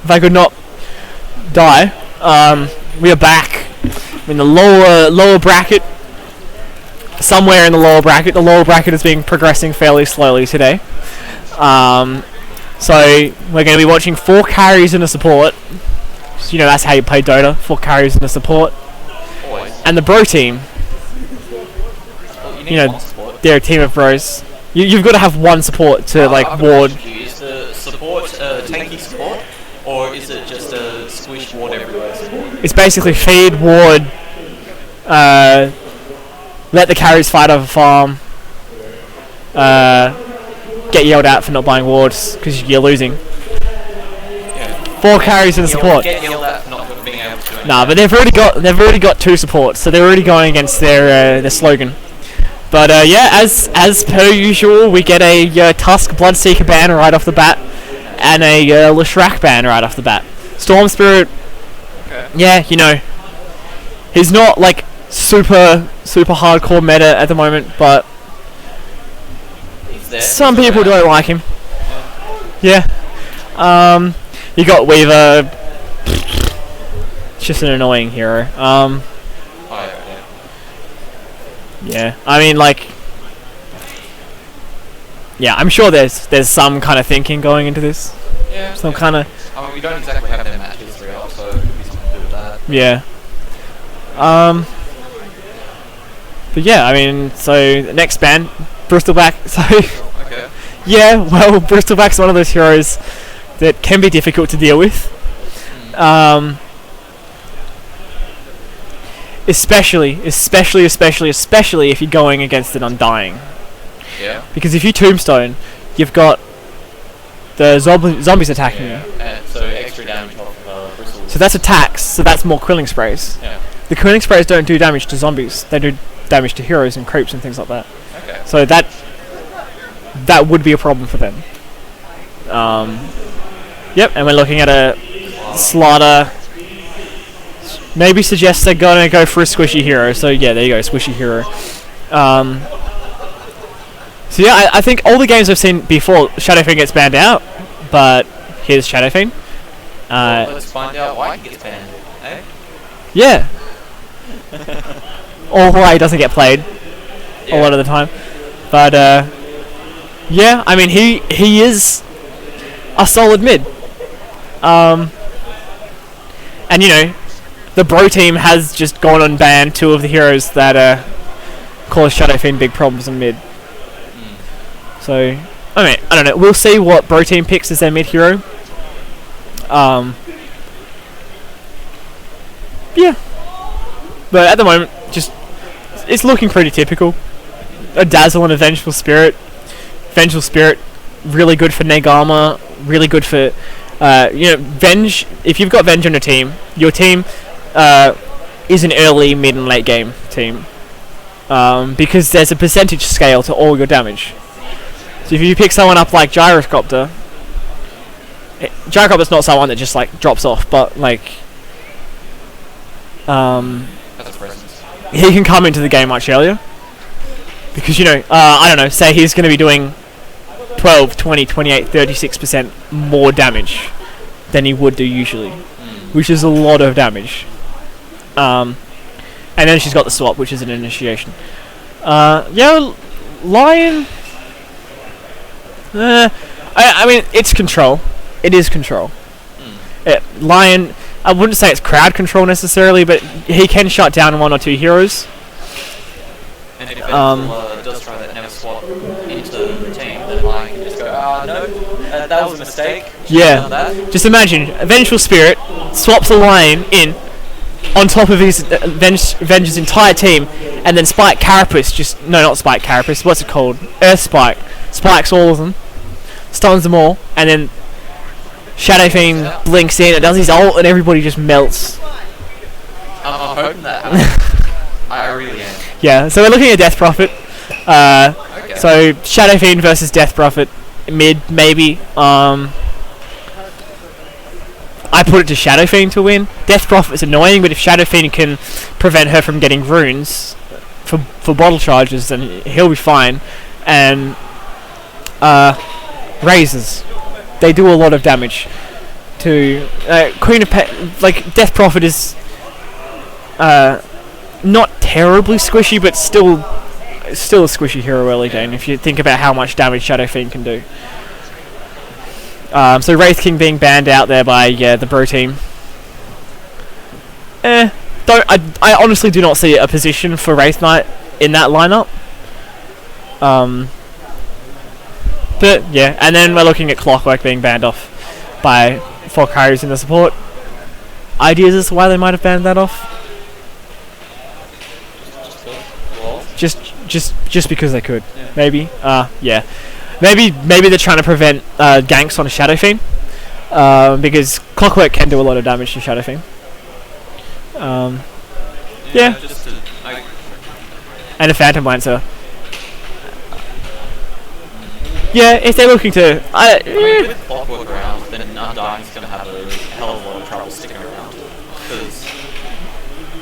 if I could not die. We are back in the lower bracket. Somewhere in the lower bracket. The lower bracket has been progressing fairly slowly today. So we're going to be watching 4 carries and a support. So, you know, that's how you play Dota. 4 carries and a support. And the bro team. You know, they're a team of bros. You've got to have one support to like ward. Is the support tanky support, or is it just a squish ward everywhere support? It's basically feed, ward, let the carries fight over farm, get yelled at for not buying wards because you're losing. Yeah. 4 carries and a support. Get yelled at for not being able to. Nah, but they've already got 2 supports, so they're already going against their slogan. But yeah, as per usual, we get a Tusk Bloodseeker ban right off the bat, and a Leshrac ban right off the bat. Storm Spirit, yeah, you know, he's not like super hardcore meta at the moment, but some people don't like him. Yeah. You got Weaver. It's just an annoying hero. Yeah, I mean, like, yeah, I'm sure there's some kind of thinking going into this. Yeah. Some kind of. I mean, we don't exactly have their match history up, so it could be something to do with that. Yeah. But yeah, I mean, so next ban, Bristleback. So. Okay. Yeah, well, Bristleback's one of those heroes that can be difficult to deal with. Especially if you're going against an Undying. Yeah. Because if you Tombstone, you've got the zombies attacking you. So extra damage off bristles. So that's attacks, so that's more Quilling Sprays. Yeah. The Quilling Sprays don't do damage to zombies, they do damage to heroes and creeps and things like that. Okay. So that would be a problem for them. Yep, and we're looking at a Slaughter. Maybe suggests they're gonna go for a squishy hero. So yeah, there you go, squishy hero. So yeah, I think all the games I've seen before, Shadowfiend gets banned out, but here's Shadowfiend. Well, let's find out why he gets banned. Eh? Yeah. Or why he doesn't get played a lot of the time. But yeah, I mean he is a solid mid. And you know, the bro team has just gone and banned 2 of the heroes that cause Shadowfiend big problems in mid. So, I mean, I don't know. We'll see what bro team picks as their mid hero. Yeah. But at the moment, just it's looking pretty typical. A Dazzle and a Vengeful Spirit. Vengeful Spirit, really good for neg armor. Really good for, you know, Venge. If you've got Venge on your team is an early, mid, and late game team. Because there's a percentage scale to all your damage. So if you pick someone up like Gyrocopter, Gyrocopter's not someone that just like drops off, but like That's a presence. He can come into the game much earlier. Because, you know, I don't know, say he's going to be doing 12, 20, 28, 36% more damage than he would do usually, which is a lot of damage. And then she's got the swap, which is an initiation. Yeah, Lion. I mean, it's control. It is control. Lion, I wouldn't say it's crowd control necessarily, but he can shut down 1 or 2 heroes. And if Vengeful does try that never swap into the team, then Lion can just go, no, that was a mistake. Yeah, just imagine, Vengeful Spirit swaps a Lion in on top of his Venge's entire team, and then Spike Carapace, not Spike Carapace, what's it called? Earth Spike. Spikes all of them, stuns them all, and then Shadowfiend blinks in, it does his ult, and everybody just melts. I'm hoping that happens. I really am. Yeah, so we're looking at Death Prophet. Okay. So Shadowfiend versus Death Prophet, mid, maybe. I put it to Shadowfiend to win. Death Prophet is annoying, but if Shadowfiend can prevent her from getting runes for bottle charges, then he'll be fine. And razors, they do a lot of damage. to Queen of like Death Prophet is not terribly squishy, but still a squishy hero early game if you think about how much damage Shadow Fiend can do. So Wraith King being banned out there by the bro team. I honestly do not see a position for Wraith Knight in that lineup. But yeah, and then we're looking at Clockwork being banned off by 4 carries in the support. Ideas as to why they might have banned that off? Just because they could, maybe. Yeah, maybe they're trying to prevent ganks on a Shadow Fiend, because Clockwork can do a lot of damage to Shadow Fiend. Yeah. And a Phantom Lancer. Yeah, if they're looking to... with Clockwork around, then Undying's going to have a hell of a lot of trouble sticking around. Because...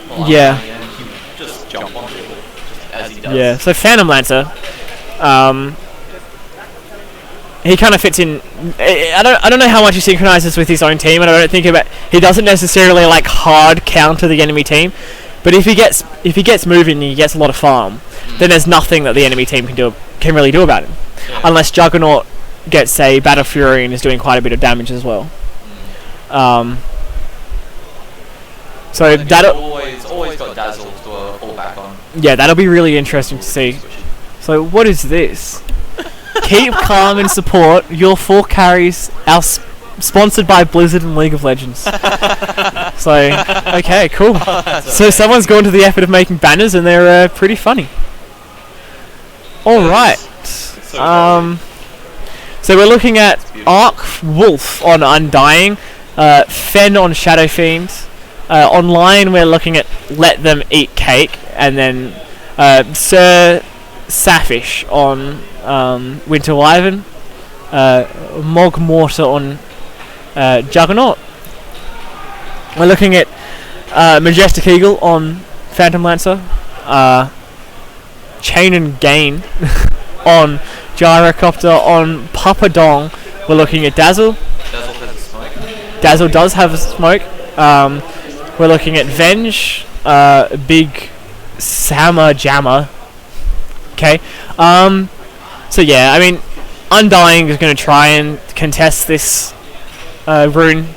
Well, yeah. He just jump onto it, as he does. Yeah, so Phantom Lancer... he kind of fits in... I don't know how much he synchronizes with his own team, and I don't think about... He doesn't necessarily, like, hard counter the enemy team, but if he gets moving and he gets a lot of farm, then there's nothing that the enemy team can really do about him. Yeah. Unless Juggernaut gets, say, Battle Fury and is doing quite a bit of damage as well. So that'll always got Dazzle to fall back on. Yeah, that'll be really interesting to see. So what is this? Keep calm and support. Your 4 carries are sponsored by Blizzard and League of Legends. So okay, cool. So someone's gone to the effort of making banners, and they're pretty funny. All right. So we're looking at Arc Wolf on Undying, Fen on Shadow Fiend. Online we're looking at Let Them Eat Cake, and then Sir Safish on Winter Wyvern, Mog Mortar on Juggernaut. We're looking at Majestic Eagle on Phantom Lancer, Chain and Gain on Gyrocopter. On Papa Dong we're looking at Dazzle. Dazzle has a smoke. Dazzle does have a smoke. We're looking at Venge, Big Sammer Jammer. Okay. So yeah, I mean, Undying is going to try and contest this rune,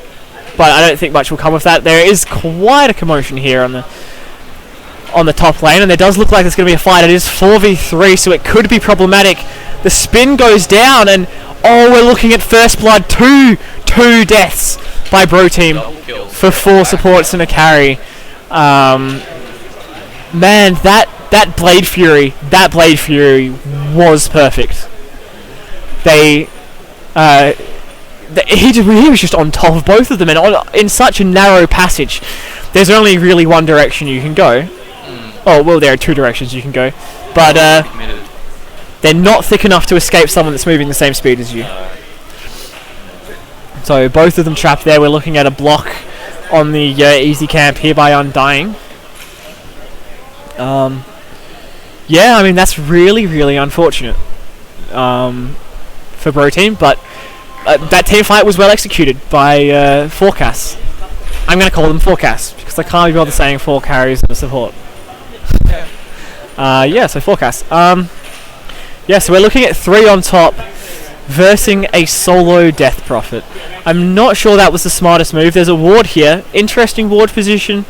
but I don't think much will come of that. There is quite a commotion here on the top lane, and there does look like there's going to be a fight. It is 4v3, so it could be problematic. The spin goes down, and we're looking at first blood. Two deaths by Bro Team for 4 supports and a carry. Man, that Blade Fury was perfect. He was just on top of both of them, and in such a narrow passage, there's only really one direction you can go. Oh well, there are 2 directions you can go, but they're not thick enough to escape someone that's moving the same speed as you. So both of them trapped there. We're looking at a block on the easy camp here by Undying. Yeah, I mean, that's really unfortunate for Bro Team, but that team fight was well executed by Forecast. I'm going to call them Forecast because I can't be bothered saying 4 carries and a support. Yeah, so Forecast. Yeah, so we're looking at 3 on top versing a solo Death Prophet. I'm not sure that was the smartest move. There's a ward here. Interesting ward position.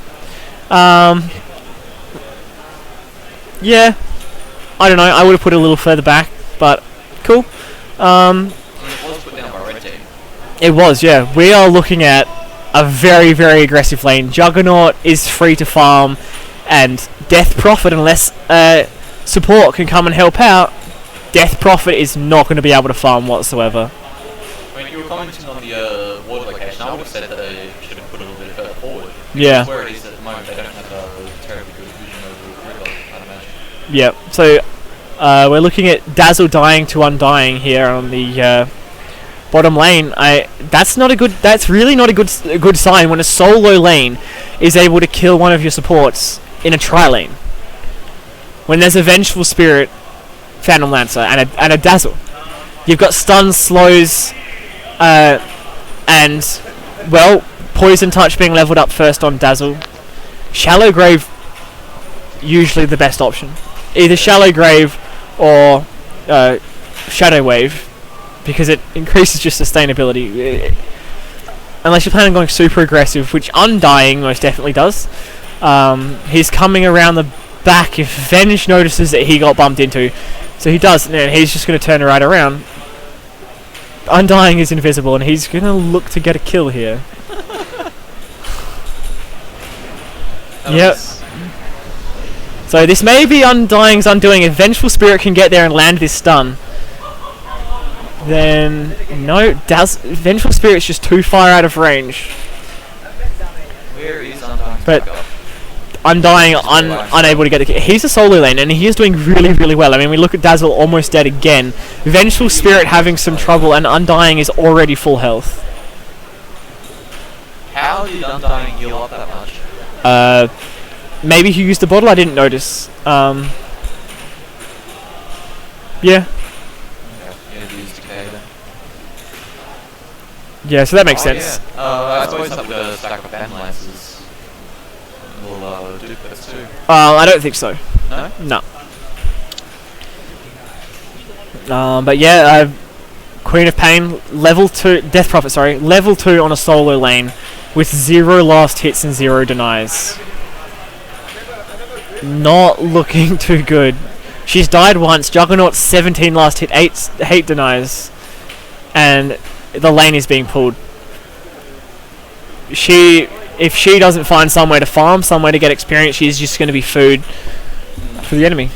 Yeah, I don't know. I would have put it a little further back, but cool. I mean, it was put down by Red Team. It was, yeah. We are looking at a very aggressive lane. Juggernaut is free to farm, and Death Prophet, unless support can come and help out, Death Prophet is not going to be able to farm whatsoever. I mean, you were commenting on the ward location. I would have said that they should have put it a little bit further forward. Yeah. Where it is at the moment, they don't have a terribly good vision over the grid, I'd imagine. Yep. So we're looking at Dazzle dying to Undying here on the bottom lane. That's really not a good sign when a solo lane is able to kill one of your supports in a tri lane. When there's a Vengeful Spirit, Phantom Lancer, and a Dazzle, you've got stuns, slows, and well, Poison Touch being leveled up first on Dazzle. Shallow Grave, usually the best option. Either Shallow Grave or Shadow Wave, because it increases your sustainability. Unless you're planning on going super aggressive, which Undying most definitely does. He's coming around the back if Venge notices that he got bumped into. So he does, and he's just going to turn right around. Undying is invisible, and he's going to look to get a kill here. Yep. So this may be Undying's undoing. If Vengeful Spirit can get there and land this stun, then no, Vengeful Spirit's just too far out of range. Where is Undying? But Undying unable to get the kill. He's a solo lane and he is doing really, really well. I mean, we look at Dazzle almost dead again. Vengeful Spirit having some trouble, and Undying is already full health. How did Undying heal up that much? Maybe he used the bottle. I didn't notice. Yeah. Yeah, so that makes sense. Yeah. I suppose that with a stack of Fan Lances will do this too. I don't think so. No? No. But yeah, Queen of Pain, level 2, Death Prophet, sorry, level 2 on a solo lane with 0 last hits and 0 denies. Not looking too good. She's died once, Juggernaut 17 last hit, 8 denies, and the lane is being pulled. If she doesn't find somewhere to farm, somewhere to get experience, she's just going to be food for the enemy.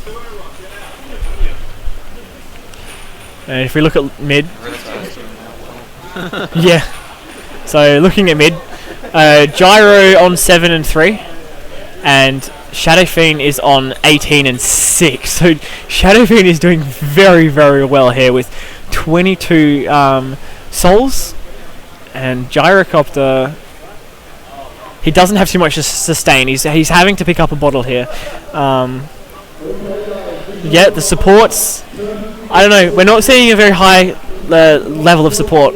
And if we look at mid, yeah. So looking at mid, Gyro on 7 and 3, and Shadow Fiend is on 18 and 6. So Shadow Fiend is doing very, very well here with 22 souls, and Gyrocopter, he doesn't have too much to sustain. He's having to pick up a bottle here. Yeah, the supports, I don't know, we're not seeing a very high level of support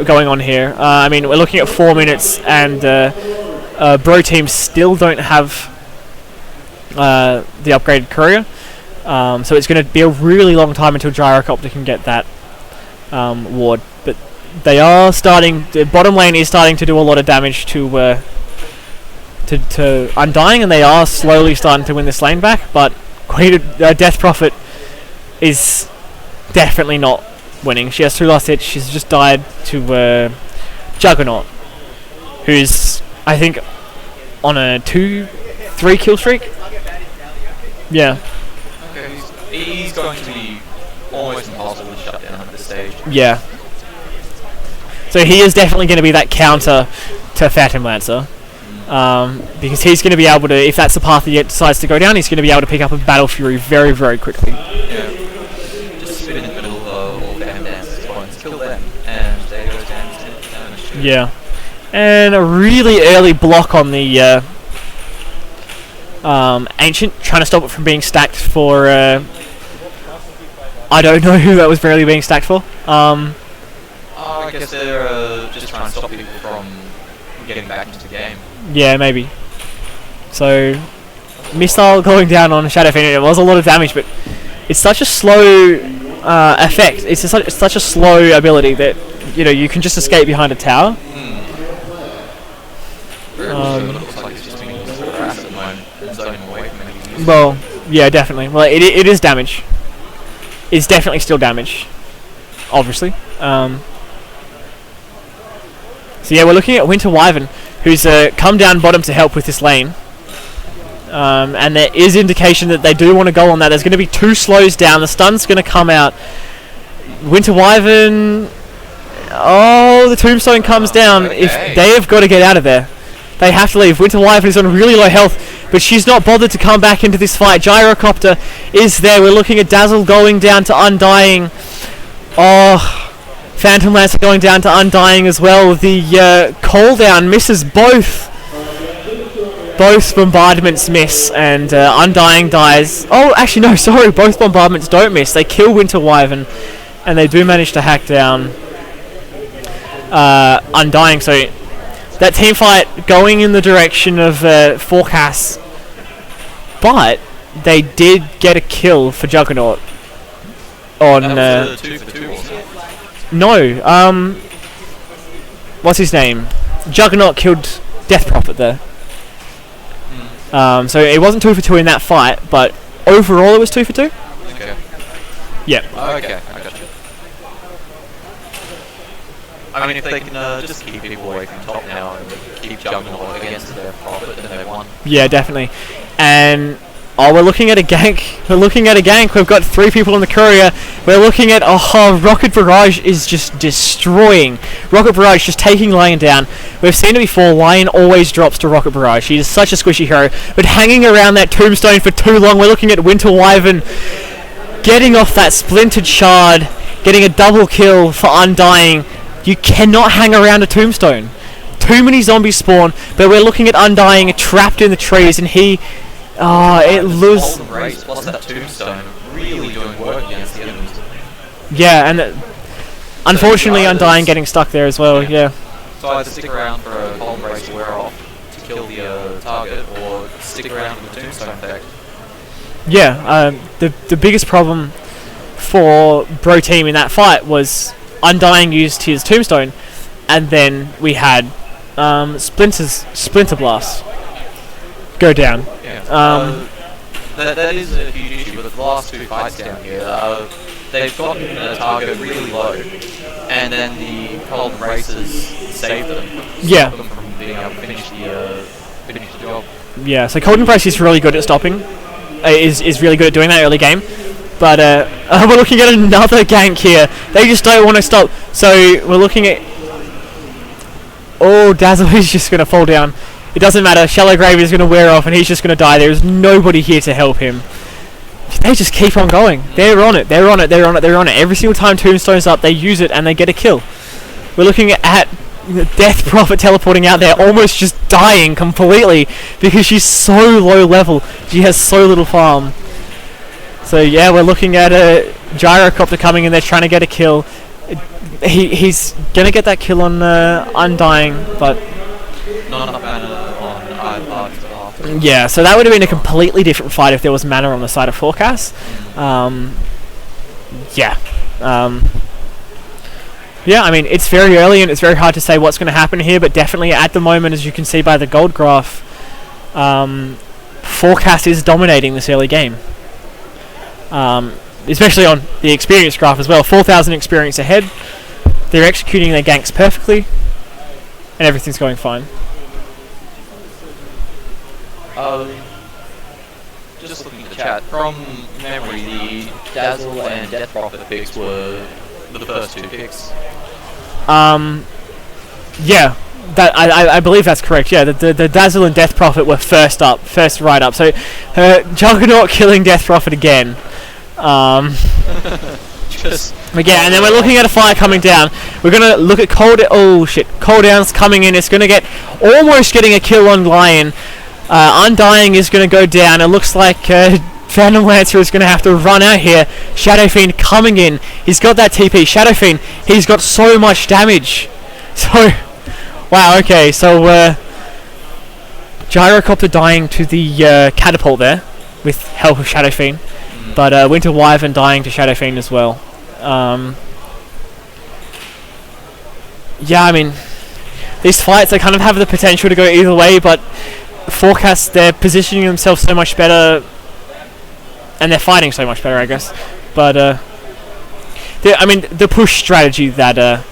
going on here. I mean, we're looking at 4 minutes, and Bro Team still don't have the upgraded courier. So it's going to be a really long time until Gyrocopter can get that ward. But they are starting, the bottom lane is starting to do a lot of damage to Undying, and they are slowly starting to win this lane back, but Death Prophet is definitely not winning. She has 2 last hits. She's just died to Juggernaut, who's, I think, on a 2-3 kill streak. Yeah. Okay, he's going to be almost impossible to shut down at this stage. Yeah. So he is definitely going to be that counter to Phantom Lancer. Because he's going to be able to, if that's the path he decides to go down, he's going to be able to pick up a Battle Fury very, very quickly. Yeah. Just spin in the middle of all Phantom Lancer's points, kill them, and they go down to damage. Yeah. And a really early block on the Ancient, trying to stop it from being stacked for, I don't know who that was barely being stacked for. I guess they're just trying to stop people from getting back into the game. Yeah, maybe. So, Missile going down on Shadow Fiend, it was a lot of damage, but it's such a slow effect. It's such a slow ability that, you can just escape behind a tower. It looks like it's just being used for harass at the moment, and zoning away from anything. Well, yeah, definitely. Well, it is damage. It's definitely still damage, obviously. So yeah, we're looking at Winter Wyvern, who's come down bottom to help with this lane. And there is indication that they do want to go on that. There's going to be 2 slows down. The stun's going to come out. Winter Wyvern... Oh, the Tombstone comes down. Okay. If they have got to get out of there. They have to leave. Winter Wyvern is on really low health, but she's not bothered to come back into this fight. Gyrocopter is there. We're looking at Dazzle going down to Undying. Oh... Phantom Lancer going down to Undying as well. The call down misses both. Both bombardments miss, and Undying dies. Oh, actually no, sorry, both bombardments don't miss. They kill Winter Wyvern, and they do manage to hack down Undying. So that team fight going in the direction of Forecast, but they did get a kill for Juggernaut on. That was 2 for 2 also. No, what's his name? Juggernaut killed Death Prophet there. So it wasn't 2 for 2 in that fight, but overall it was 2 for 2. Okay. Yeah. Okay, I got you. I mean, if they can just keep people away from top now and keep Juggernaut against their Prophet, then they won. Yeah, definitely. And we're looking at a gank. We're looking at a gank. We've got 3 people on the courier. We're looking at Rocket Barrage is just destroying. Rocket Barrage just taking Lion down. We've seen it before. Lion always drops to Rocket Barrage. He is such a squishy hero. But hanging around that tombstone for too long. We're looking at Winter Wyvern getting off that splintered shard, getting a double kill for Undying. You cannot hang around a tombstone. Too many zombies spawn, but we're looking at Undying trapped in the trees, and he... it loses... Race plus that tombstone really doing work against the enemies. Yeah, and unfortunately Undying getting stuck there as well, yeah. So either stick around for a Golden Race to wear off to kill the target, or stick around for the tombstone effect. Yeah, the biggest problem for Bro Team in that fight was Undying used his tombstone, and then we had Splinter Blast go down. Yeah. That is a huge issue with the last 2 fights down here. They've gotten the target really low, and then the Golden Races saved them. Yeah. Stop them from being able to finish the job. Yeah, so Golden Price is really good at stopping. Is really good at doing that early game. But we're looking at another gank here. They just don't want to stop. So we're looking at... Dazzle is just going to fall down. It doesn't matter. Shallow Grave is going to wear off and he's just going to die. There's nobody here to help him. They just keep on going. They're on it. They're on it. They're on it. They're on it. Every single time Tombstone's up, they use it and they get a kill. We're looking at Death Prophet teleporting out there, almost just dying completely because she's so low level. She has so little farm. So yeah, we're looking at a Gyrocopter coming in there trying to get a kill. He's gonna get that kill on Undying, but not enough mana on either party's behalf. Yeah, so that would have been a completely different fight if there was mana on the side of Forecast. Yeah, I mean, it's very early and it's very hard to say what's going to happen here, but definitely at the moment, as you can see by the gold graph, Forecast is dominating this early game. Especially on the experience graph as well. 4,000 experience ahead. They're executing their ganks perfectly, and everything's going fine. Just looking at the chat, from memory, the Dazzle and Death Prophet picks were the first 2 picks. Yeah, that I believe that's correct. Yeah, the Dazzle and Death Prophet were first right up. So Juggernaut killing Death Prophet again. Again, and then we're looking at a fire coming down. We're gonna look at Cooldown's coming in. It's gonna get almost getting a kill on Lion. Undying is gonna go down. It looks like Phantom Lancer is gonna have to run out here. Shadow Fiend coming in. He's got that TP. Shadow Fiend. He's got so much damage. So, wow. Okay, so Gyrocopter dying to the catapult there with help of Shadow Fiend. But Winter Wyvern dying to Shadow Fiend as well. Yeah, I mean, these fights, they kind of have the potential to go either way, but Forecast, they're positioning themselves so much better, and they're fighting so much better, I guess. But, I mean, the push strategy that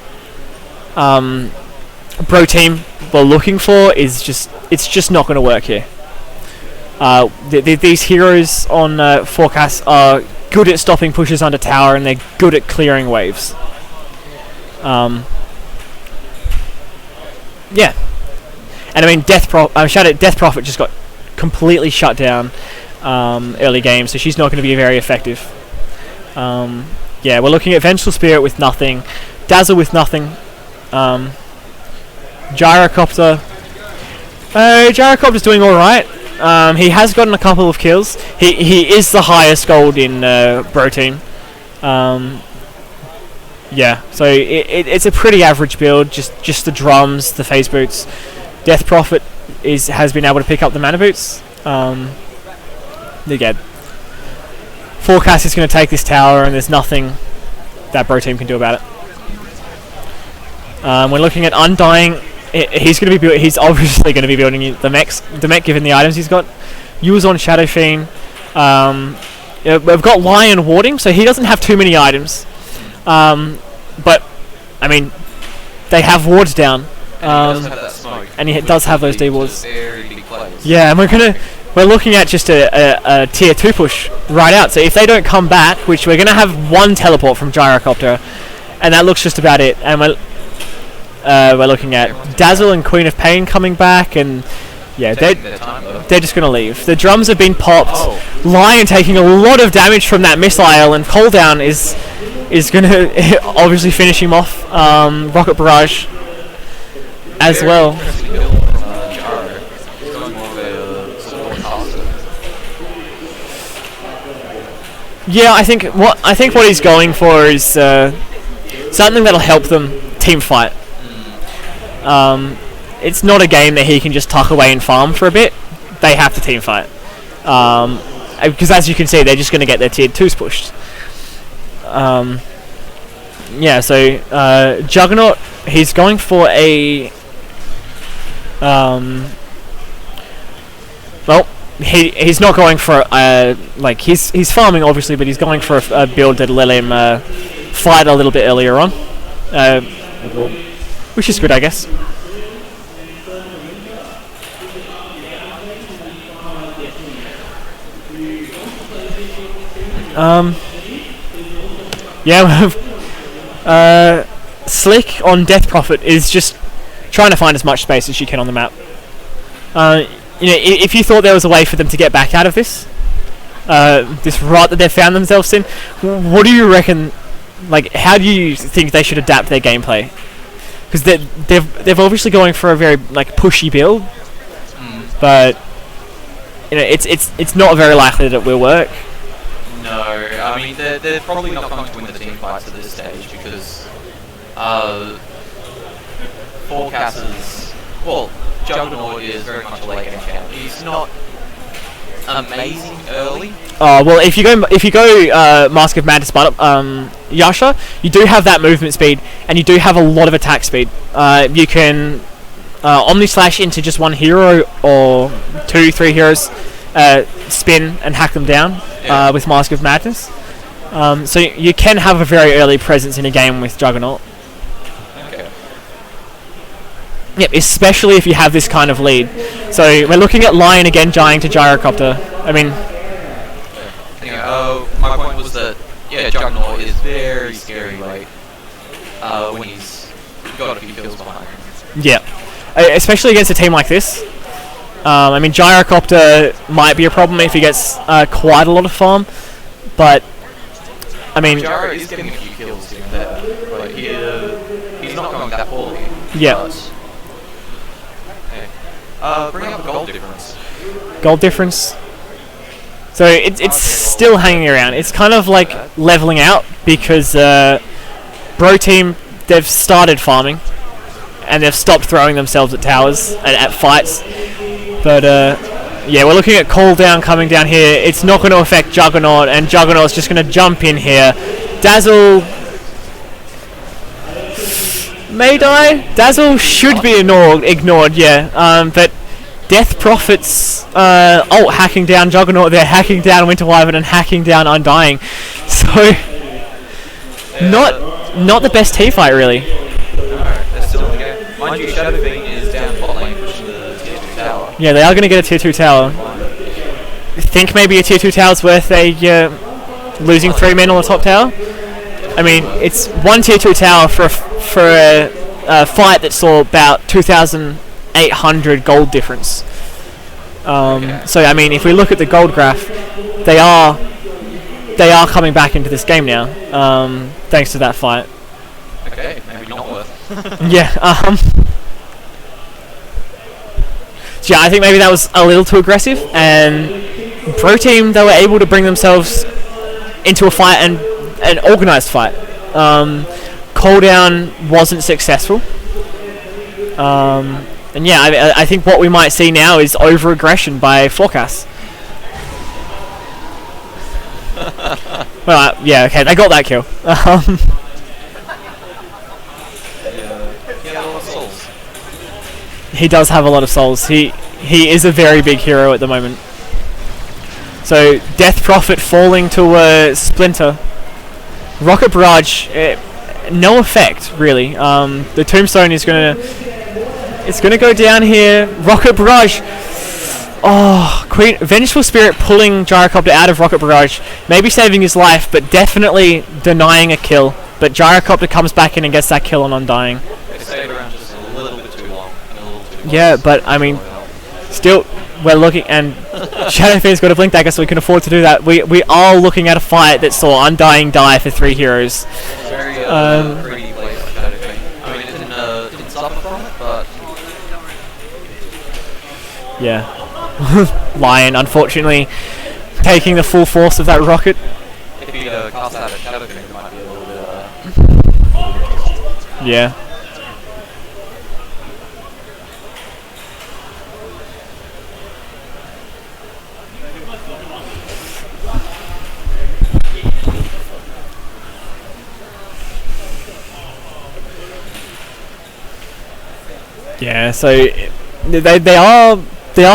Bro Team were looking for is it's just not going to work here. These heroes on Forecast are good at stopping pushes under tower, and they're good at clearing waves. Yeah, and I mean Death Prophet just got completely shut down early game, so she's not going to be very effective. Yeah, we're looking at Vengeful Spirit with nothing, Dazzle with nothing, Gyrocopter. Gyrocopter's doing all right. He has gotten a couple of kills. He is the highest gold in Bro Team. Yeah, so it's a pretty average build. Just the drums, the phase boots. Death Prophet has been able to pick up the mana boots. Again, Forecast is going to take this tower, and there's nothing that Bro Team can do about it. We're looking at Undying. He's going to be he's obviously going to be building the mech given the items he's got. Use on Shadow Fiend. We've got Lion warding, so he doesn't have too many items. But I mean, they have wards down. And he does have those D wards. Yeah, and we're looking at just a tier 2 push right out. So if they don't come back, which we're gonna have one teleport from Gyrocopter, and that looks just about it. And we're looking at Dazzle and Queen of Pain coming back, and yeah, they're just gonna leave. The drums have been popped. Lion taking a lot of damage from that missile, and Cooldown is gonna obviously finish him off. Rocket Barrage as well. Yeah, I think what he's going for is something that'll help them team fight. It's not a game that he can just tuck away and farm for a bit. They have to team fight. Because as you can see, they're just going to get their tier 2s pushed. Yeah, so Juggernaut, he's going for a... well, he's not going for like he's farming obviously, but he's going for a build that'll let him fight a little bit earlier on, which is good, I guess. Yeah, Slick on Death Prophet is just trying to find as much space as she can on the map. If you thought there was a way for them to get back out of this rut that they've found themselves in, what do you reckon? Like, how do you think they should adapt their gameplay? Because they've obviously going for a very pushy build, but it's not very likely that it will work. No, I mean they're probably not going to win the team fights at this stage because Forecasters, well, Juggernaut is very much a late game champ. He's not amazing early. Well, if you go Mask of Madness, but Yasha, you do have that movement speed, and you do have a lot of attack speed. You can Omni Slash into just one hero or 2-3 heroes, spin and hack them down with Mask of Madness. So you can have a very early presence in a game with Juggernaut. Yep, especially if you have this kind of lead. So we're looking at Lion again, dying to Gyrocopter. I mean... my point was that, Juggernaut is very scary late when he's got a few kills behind him. Yeah, especially against a team like this. I mean, Gyrocopter might be a problem if he gets quite a lot of farm, but... I mean... Gyro is getting a few kills here and there, but he's not going that poorly. Yeah. Bring up the gold difference. Gold difference. So it's still hanging around. It's kind of like leveling out because Bro Team, they've started farming and they've stopped throwing themselves at towers and at fights. But yeah, we're looking at Cooldown coming down here. It's not going to affect Juggernaut, and Juggernaut's just going to jump in here. Dazzle may die. Dazzle should be ignored, yeah. But Death Prophet's ult hacking down Juggernaut. They're hacking down Winter Wyvern and hacking down Undying. So not the best team fight really. Alright, that's still in the game. Mind you, Shadow Fiend is down bot lane pushing the tier 2 tower. Yeah, they are going to get a tier 2 tower. Think maybe a tier 2 tower's worth losing 3 men on the top tower? I mean, it's one tier 2 tower for a fight that saw about 2,800 gold difference. So I mean, if we look at the gold graph, they are coming back into this game now, thanks to that fight. Okay, maybe not worth. Yeah. So yeah, I think maybe that was a little too aggressive, and Pro Team, they were able to bring themselves into a fight and an organised fight. cooldown wasn't successful. And yeah, I think what we might see now is over-aggression by Forecast. Well, yeah, okay, they got that kill. He does have a lot of souls. He is a very big hero at the moment. So Death Prophet falling to Splinter. Rocket Barrage, no effect really. The Tombstone is gonna go down here. Rocket Barrage. Oh, Vengeful Spirit pulling Gyrocopter out of Rocket Barrage, maybe saving his life, but definitely denying a kill. But Gyrocopter comes back in and gets that kill on Undying. They stayed around just a little bit too long. Yeah, but I mean, still, we're looking, and Shadow Fiend's got a Blink Dagger, so we can afford to do that. We are looking at a fight that saw Undying die for 3 heroes. Very pretty play by Shadow Fiend. I mean, it didn't suffer from it, but yeah. Lion, unfortunately, taking the full force of that rocket. if he cast out a Shadow Fiend, it might be a little bit. Yeah. Yeah, so they are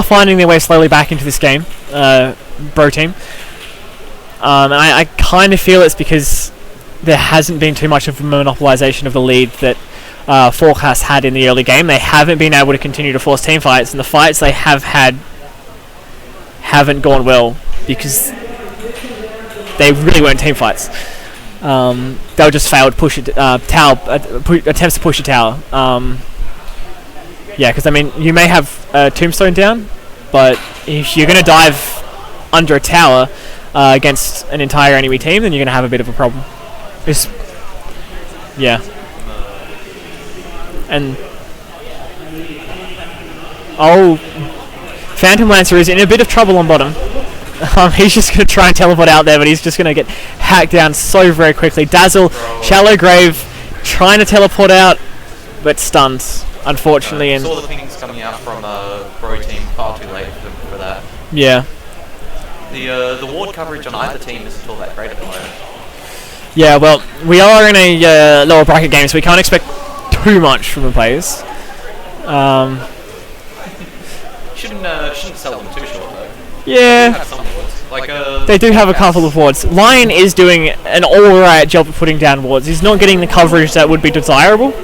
finding their way slowly back into this game, Bro Team. And I kind of feel it's because there hasn't been too much of a monopolization of the lead that Forecast had in the early game. They haven't been able to continue to force team fights, and the fights they have had haven't gone well because they really weren't team fights. They were just failed attempts to push a tower. Yeah, because I mean, you may have Tombstone down, but if you're going to dive under a tower against an entire enemy team, then you're going to have a bit of a problem. Yeah. And Phantom Lancer is in a bit of trouble on bottom. He's just going to try and teleport out there, but he's just going to get hacked down so very quickly. Dazzle, Shallow Grave, trying to teleport out, but stunned. Unfortunately, and saw the things coming out from Bro Team far too late for that. Yeah. The ward coverage on either team isn't all that great at the moment. Yeah, well, we are in a lower bracket game, so we can't expect too much from the players. Shouldn't sell them too short though. Yeah. They have some wards. Like, they do have a couple of wards. Lion is doing an alright job of putting down wards. He's not getting the coverage that would be desirable,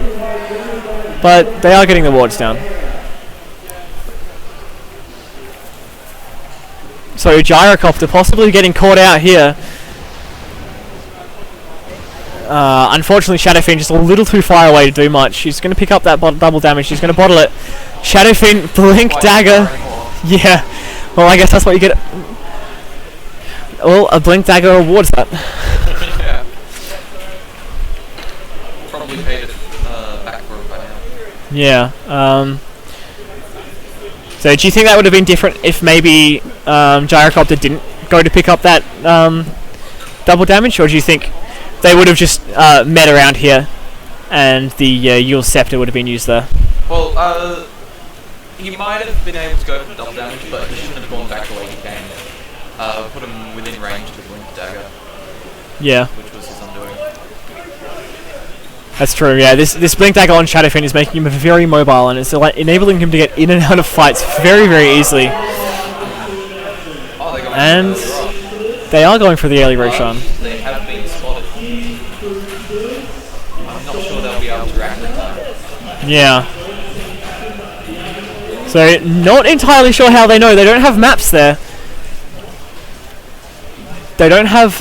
but they are getting the wards down. So Gyrocopter possibly getting caught out here. Unfortunately, Shadow Fiend just a little too far away to do much. She's going to pick up that double damage. She's going to bottle it. Shadow Fiend, Blink Dagger. Yeah. Well, I guess that's what you get. Well, a Blink Dagger rewards that. Yeah. Probably paid it back for it by now. Yeah. So do you think that would have been different if maybe Gyrocopter didn't go to pick up that double damage, or do you think they would have just met around here and the Yule Scepter would have been used there? Well, he might have been able to go for double damage, but he shouldn't have gone back the way he came. Put him within range to Blink Dagger. Yeah. Which was his undoing. That's true, yeah. This Blink Dagger on Shadow Fiend is making him very mobile, and it's enabling him to get in and out of fights very, very easily. And they are going for the early Roshan. They have been spotted. I'm not sure they'll be able to react in time. Yeah. So, not entirely sure how they know. They don't have maps there. They don't have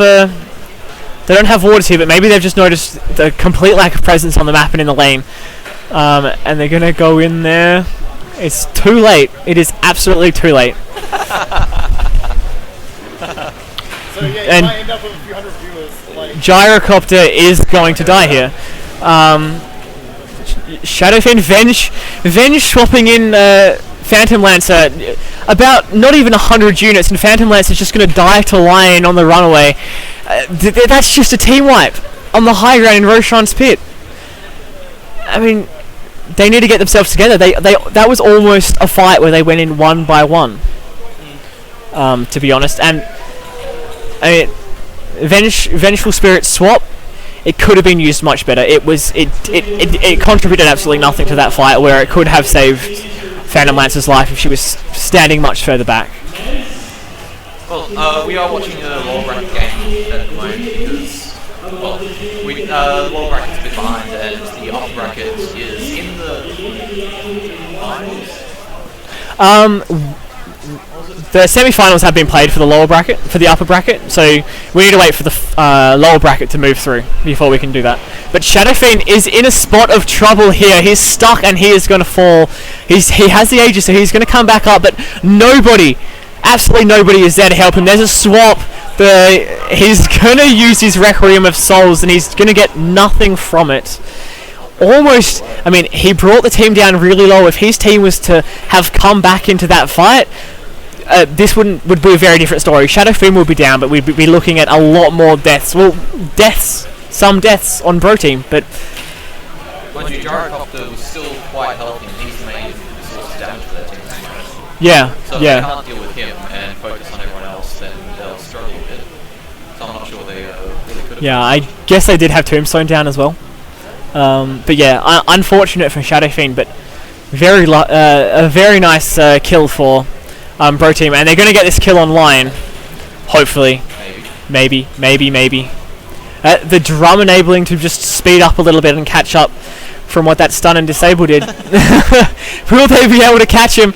wards here, but maybe they've just noticed the complete lack of presence on the map and in the lane. And they're going to go in there. It's too late. It is absolutely too late. So yeah, you might end up with a few hundred viewers. Like Gyrocopter is going to die here. Shadow Fiend, Venge swapping in Phantom Lancer. About not even 100 units, and Phantom Lancer's just going to die to Lion on the runaway. That's just a team wipe on the high ground in Roshan's pit. I mean, they need to get themselves together. That was almost a fight where they went in 1 by 1. To be honest, and I mean, Vengeful Spirit swap. It could have been used much better. It contributed absolutely nothing to that fight, where it could have saved Phantom Lance's life if she was standing much further back. Well, we are watching a lower bracket game at the moment because, well, lower bracket's a bit behind and the upper bracket is in the finals. The semi-finals have been played for the lower bracket, for the upper bracket, so we need to wait for the lower bracket to move through before we can do that. But Shadow Fiend is in a spot of trouble here. He's stuck and he is going to fall. He has the Aegis, so he's going to come back up, but nobody, absolutely nobody is there to help him. There's a swap. He's going to use his Requiem of Souls and he's going to get nothing from it. Almost, I mean, he brought the team down really low. If his team was to have come back into that fight, this would be a very different story. Shadow Fiend would be down, but we'd be looking at a lot more deaths. Well, some deaths on Bro Team, but... Mind you, Gyrocopter was still quite healthy and he's the main source of damage for their team. Yeah, so yeah. if they can't deal with him and focus on everyone else, then they'll struggle a bit. So I'm not sure they really could have... Yeah, I guess they did have Tombstone down as well. But yeah, unfortunate for Shadow Fiend, but a very nice kill for Bro Team, and they're going to get this kill online, hopefully. Maybe. The drum enabling to just speed up a little bit and catch up from what that stun and disable did. Will they be able to catch him?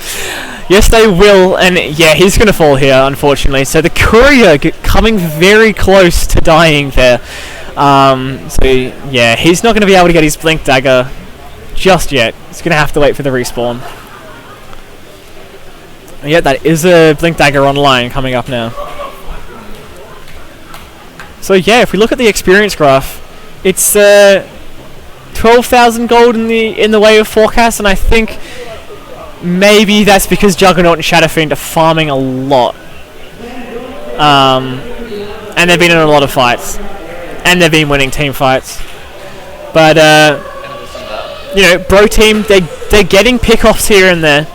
Yes, they will, and yeah, he's going to fall here, unfortunately. So the Courier coming very close to dying there. So yeah, he's not going to be able to get his Blink Dagger just yet. He's going to have to wait for the respawn. And yeah, that is a Blink Dagger online coming up now. So yeah, if we look at the experience graph, it's 12,000 gold in the way of forecast, and I think maybe that's because Juggernaut and Shadow Fiend are farming a lot. And they've been in a lot of fights. And they've been winning team fights. But, you know, Bro Team, they're getting pick-offs here and there.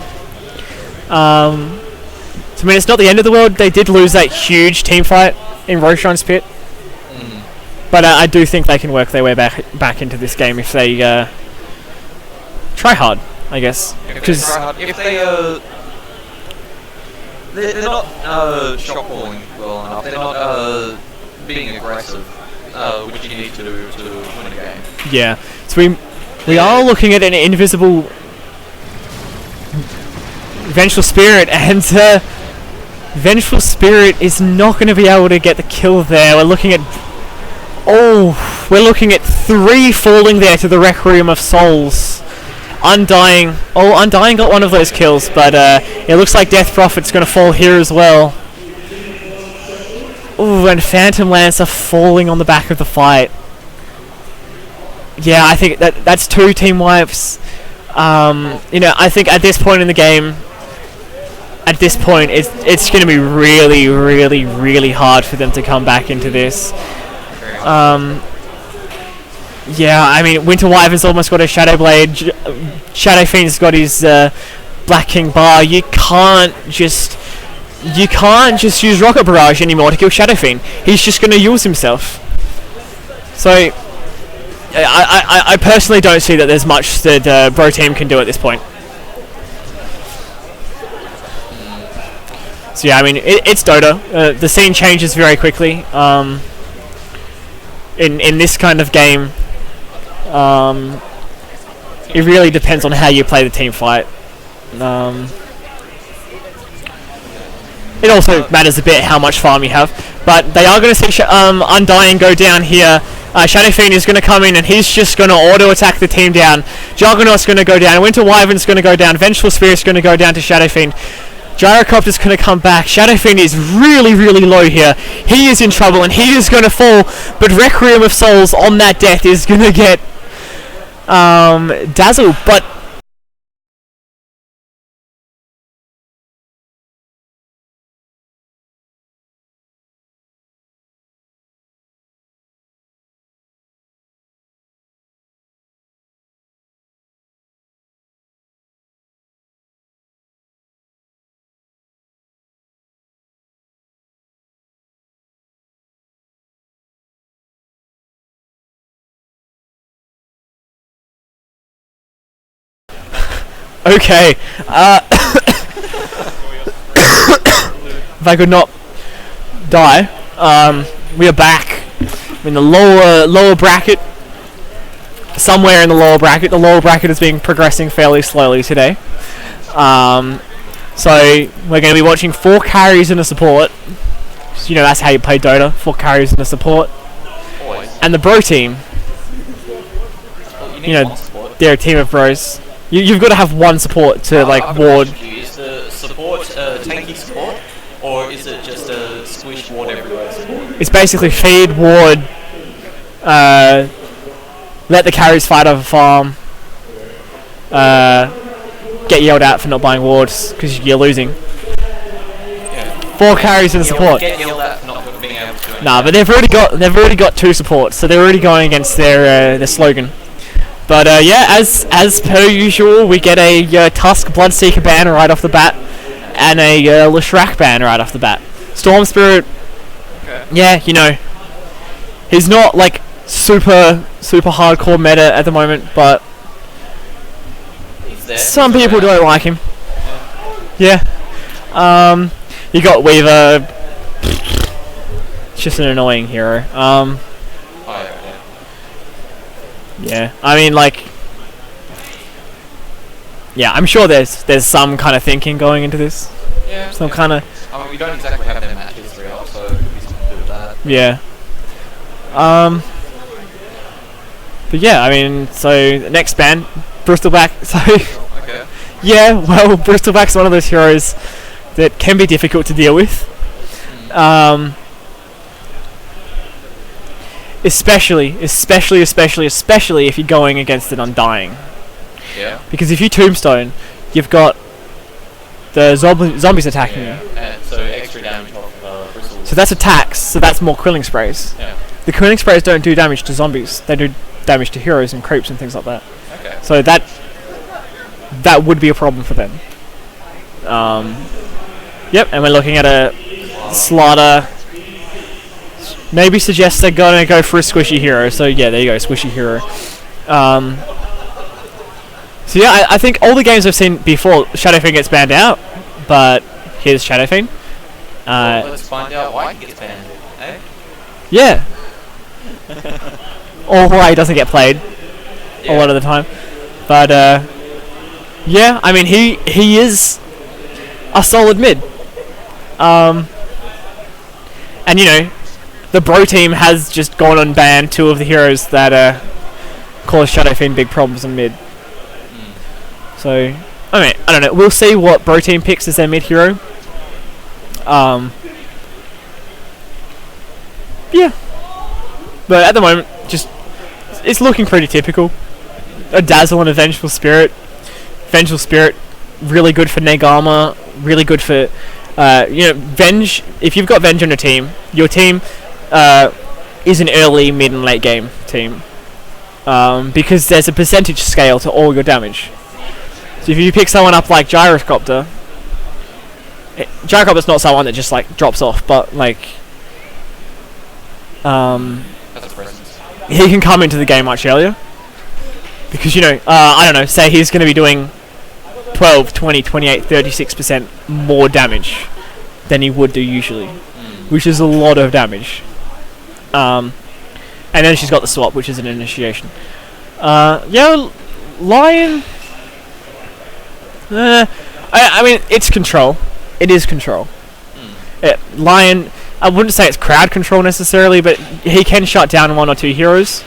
So, I mean, it's not the end of the world. They did lose that huge team fight in Roshan's pit. But I do think they can work their way back into this game if they try hard, I guess. If they're not shot calling well enough, they're not being aggressive, which you need to do to win a game. Yeah, so we are looking at an invisible Vengeful Spirit, and Vengeful Spirit is not going to be able to get the kill there. We're looking at 3 falling there to the Requiem of Souls. Undying got one of those kills, but it looks like Death Prophet's going to fall here as well. Ooh, and Phantom Lance are falling on the back of the fight. Yeah, I think that's 2 team wipes. You know, I think at this point in the game, it's going to be really, really, really hard for them to come back into this. Yeah, I mean, Winter Wyvern's almost got a Shadow Blade. Shadow Fiend's got his Black King Bar. You can't just use Rocket Barrage anymore to kill Shadow Fiend. He's just going to use himself. So, I personally don't see that there's much that Bro Team can do at this point. So yeah, I mean, it's Dota. The scene changes very quickly. In this kind of game, it really depends on how you play the team fight. It also matters a bit how much farm you have, but they are going to see Undying go down here. Shadow Fiend is going to come in and he's just going to auto attack the team down. Juggernaut's going to go down. Winter Wyvern's going to go down. Vengeful Spirit's going to go down to Shadow Fiend. Gyrocopter's going to come back. Shadow Fiend is really, really low here. He is in trouble and he is going to fall, but Requiem of Souls on that death is going to get dazzled, but Okay. If I could not die, we are back in the lower bracket. Somewhere in the lower bracket. The lower bracket has been progressing fairly slowly today. So we're going to be watching 4 carries and a support. So, you know, that's how you play Dota. 4 carries and a support. Always. And the bro team. You You know, they're a team of bros. You've got to have one support to like ward. Is the support tanky support, or is it just a squish ward everywhere support? It's basically feed, ward, let the carries fight over farm, get yelled at for not buying wards because you're losing. Yeah. 4 carries and a support. Get yelled at for not being able to do anything. Nah, but they've already got 2 supports, so they're already going against their slogan. But yeah, as per usual, we get a Tusk Bloodseeker ban right off the bat, and a Leshrac ban right off the bat. Storm Spirit, Okay. yeah, you know, he's not like super hardcore meta at the moment, but He's there. some people don't like him. Yeah. You got Weaver. It's just an annoying hero. Oh, yeah. Yeah. I mean, like, yeah, I'm sure there's some kind of thinking going into this. Yeah. Some kind of, I mean, we don't exactly have their match history up, so it could be something to do with that. yeah. But yeah, I mean, so the next ban, Bristleback. So Okay. yeah, well, Bristleback's one of those heroes that can be difficult to deal with. Especially if you're going against an Undying. Yeah. Because if you Tombstone, you've got the zombies attacking you. And so extra damage off bristles. So that's attacks, so that's more Quilling Sprays. Yeah. The Quilling Sprays don't do damage to zombies, they do damage to heroes and creeps and things like that. Okay. So that would be a problem for them. Yep, and we're looking at a Slaughter. Maybe suggests they're gonna go for a squishy hero. So yeah, there you go, squishy hero. So yeah, I think all the games I've seen before, Shadowfiend gets banned out, but here's Shadowfiend. Well, let's find out why he gets banned. Eh? Yeah. Or why he doesn't get played a lot of the time. But yeah, I mean he is a solid mid. And you know, the bro team has just gone and banned 2 of the heroes that cause Shadowfiend big problems in mid. So I mean, I don't know. We'll see what bro team picks as their mid hero. Yeah. But at the moment, just it's looking pretty typical. A Dazzle and a Vengeful Spirit. Vengeful Spirit, really good for neg armor. Really good for you know, Venge. If you've got Venge on your team is an early, mid, and late game team. Because there's a percentage scale to all your damage. So if you pick someone up like Gyrocopter, Gyrocopter's not someone that just like drops off, but like That's a presence. he can come into the game much earlier. Because, you know, I don't know, say he's going to be doing 12, 20, 28, 36% more damage than he would do usually, which is a lot of damage. And then she's got the swap, which is an initiation. Yeah, Lion. I mean, it's control. It is control. Lion, I wouldn't say it's crowd control necessarily, but he can shut down 1 or 2 heroes.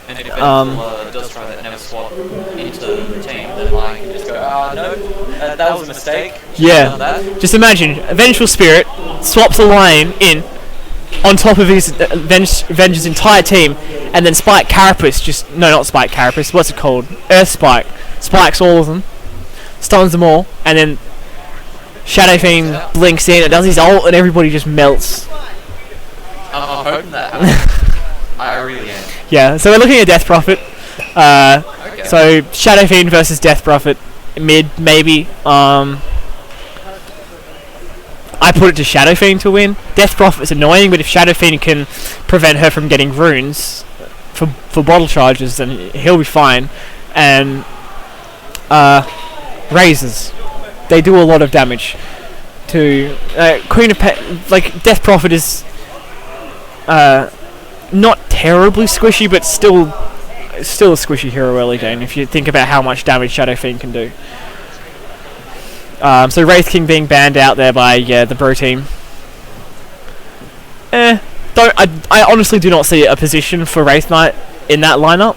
And if Vengeful does try that never swap into the team, then Lion can just go, no, that was a mistake. Yeah. That. Just imagine, a Vengeful Spirit swaps a Lion in on top of his Venge's entire team, and then Spike Carapace not Spike Carapace, what's it called? Earth Spike. Spikes all of them, stuns them all, and then Shadowfiend blinks in, and does his ult, and everybody just melts. I'm hoping that happens. I really am. Yeah, so we're looking at Death Prophet. Okay. So Shadowfiend versus Death Prophet, mid maybe. I put it to Shadowfiend to win. Death Prophet's annoying, but if Shadowfiend can prevent her from getting runes for bottle charges, then he'll be fine. And razors. They do a lot of damage to Queen of like Death Prophet is not terribly squishy, but still a squishy hero early game if you think about how much damage Shadow Fiend can do. So Wraith King being banned out there by the bro team. I honestly do not see a position for Wraith Knight in that lineup.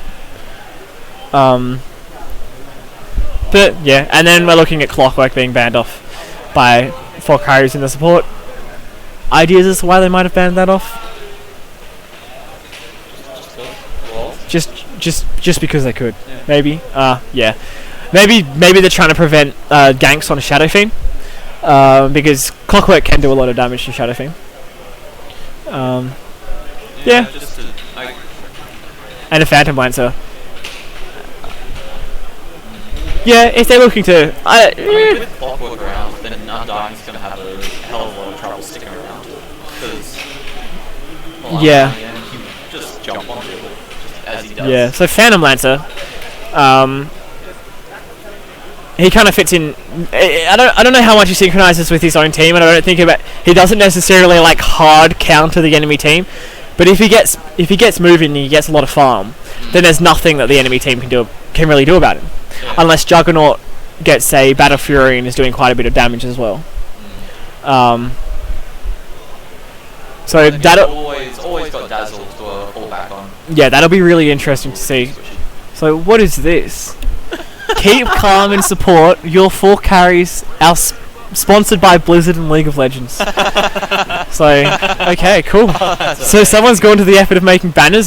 But yeah, and then we're looking at Clockwork being banned off by 4 carries in the support. Ideas as to why they might have banned that off? Just because they could, maybe. Yeah, maybe they're trying to prevent ganks on a Shadow Fiend, because Clockwork can do a lot of damage to Shadow Fiend. Yeah. And a Phantom Lancer. Yeah, if they're looking to... with Clockwork around, then Undying's going to have a hell of a lot of trouble sticking around. Because... yeah. He can just jump onto it, just as he does. Yeah, so Phantom Lancer... he kind of fits in... I don't know how much he synchronizes with his own team, and I don't think about... He doesn't necessarily, like, hard counter the enemy team. But if he gets moving and he gets a lot of farm, then there's nothing that the enemy team can really do about him. Yeah. Unless Juggernaut gets, say, Battle Fury and is doing quite a bit of damage as well. So that'll always got Dazzle to fall back on. Yeah, that'll be really interesting to see. So what is this? Keep calm and support. Your 4 carries are sponsored by Blizzard and League of Legends. So okay, cool. So someone's gone to the effort of making banners.